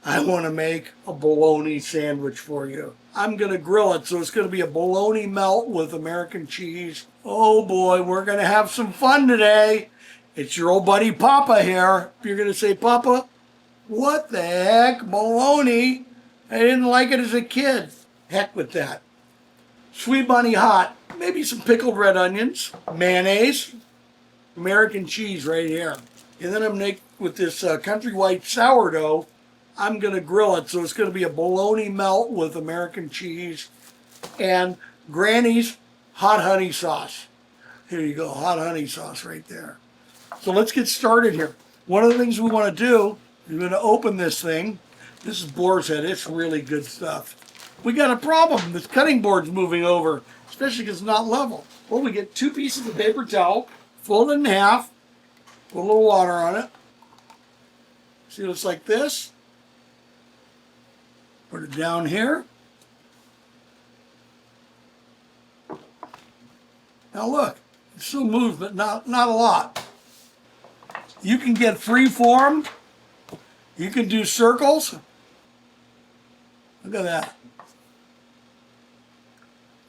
I want to make a bologna sandwich for you. I'm going to grill it, so it's going to be a bologna melt with American cheese. Oh boy, we're going to have some fun today. It's your old buddy Papa here. You're going to say, Papa, what the heck, bologna? I didn't like it as a kid. Heck with that. Sweet Money Hot, maybe some pickled red onions, mayonnaise, American cheese right here. And then I'm going to make, with this country white sourdough, I'm going to grill it. So it's going to be a bologna melt with American cheese and Granny's hot honey sauce. Here you go, hot honey sauce right there. So let's get started here. One of the things we want to do, we're going to open this thing. This is boar's head. It's really good stuff. We got a problem. This cutting board's moving over, especially because it's not level. Well, we get 2 pieces of paper towel, fold it in half, put a little water on it. See, it looks like this. Put it down here. Now look, it still moves, but not a lot. You can get free form. You can do circles. Look at that.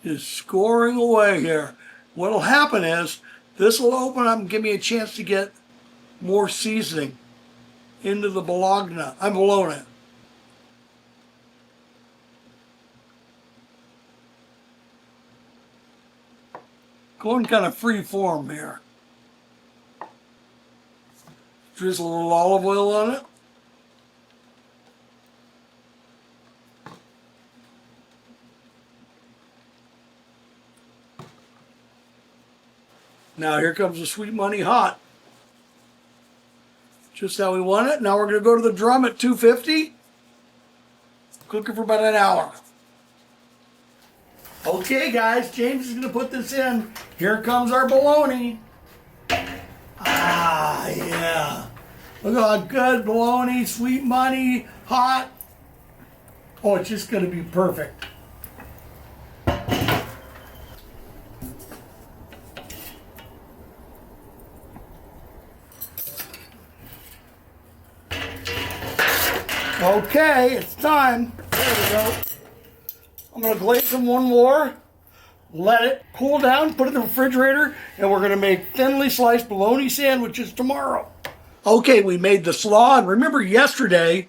Just scoring away here. What'll happen is this will open up and give me a chance to get more seasoning into the Bologna. Going kind of free form here. Drizzle a little olive oil on it. Now here comes the Sweet Money Hot. Just how we want it. Now we're going to go to the drum at 250. Cook it for about an hour. Okay guys, James is going to put this in. Here comes our bologna. Ah, yeah. Look how good bologna, Sweet Money, hot. Oh, it's just going to be perfect. Okay, it's time. There we go. I'm going to glaze them one more, let it cool down, put it in the refrigerator, and we're going to make thinly sliced bologna sandwiches tomorrow. Okay, we made the slaw, and remember yesterday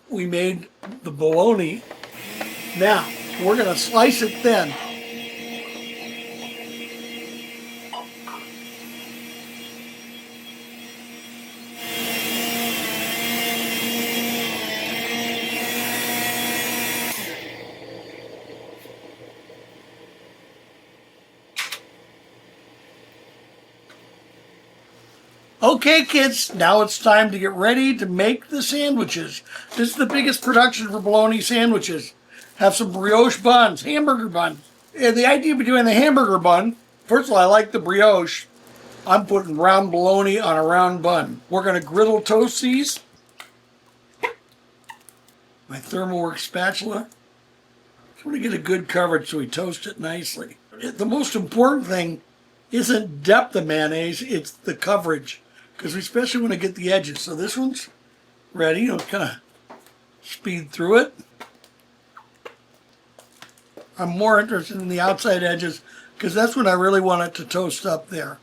we made the bologna. Now, we're going to slice it thin. Okay, kids, now it's time to get ready to make the sandwiches. This is the biggest production for bologna sandwiches. Have some brioche buns, hamburger buns. And the idea of doing the hamburger bun, first of all, I like the brioche. I'm putting round bologna on a round bun. We're going to griddle toast these. My Thermoworks spatula. Just want to get a good coverage so we toast it nicely. The most important thing isn't depth of mayonnaise, it's the coverage. Because we especially want to get the edges. So this one's ready. I'll kind of speed through it. I'm more interested in the outside edges because that's when I really want it to toast up there.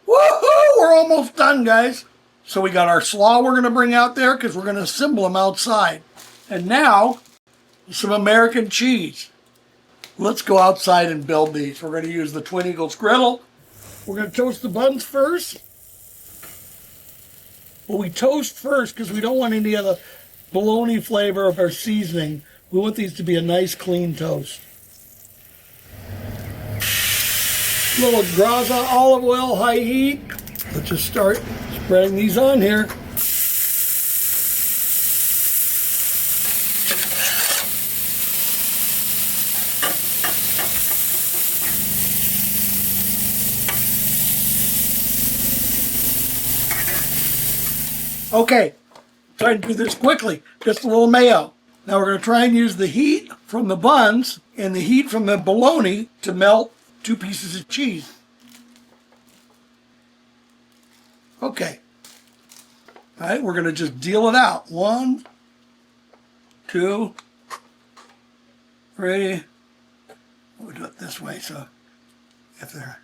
Woohoo! We're almost done, guys. So we got our slaw we're going to bring out there because we're going to assemble them outside. And now, some American cheese. Let's go outside and build these. We're going to use the Twin Eagles griddle. We're going to toast the buns first. Well, we toast first because we don't want any of the bologna flavor of our seasoning. We want these to be a nice, clean toast. A little Graza olive oil, high heat. Let's just start spreading these on here. Okay, try and do this quickly. Just a little mayo. Now we're going to try and use the heat from the buns and the heat from the bologna to melt 2 pieces of cheese. Okay. All right, we're going to just deal it out. 1, 2, 3. We'll do it this way, so if they're...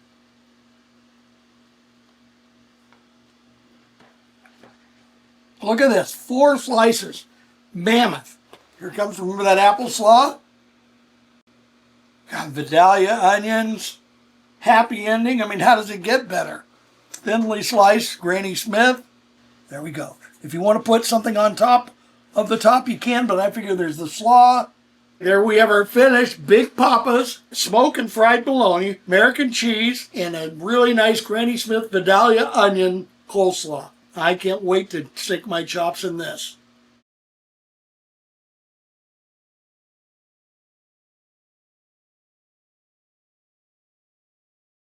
Look at this, 4 slices. Mammoth. Here comes, remember that Appleslaw? Got Vidalia onions. Happy ending. I mean, how does it get better? Thinly sliced Granny Smith. There we go. If you want to put something on top of the top, you can, but I figure there's the slaw. There we have our finished Big Poppa's smoked and fried bologna, American cheese, and a really nice Granny Smith Vidalia onion coleslaw. I can't wait to stick my chops in this.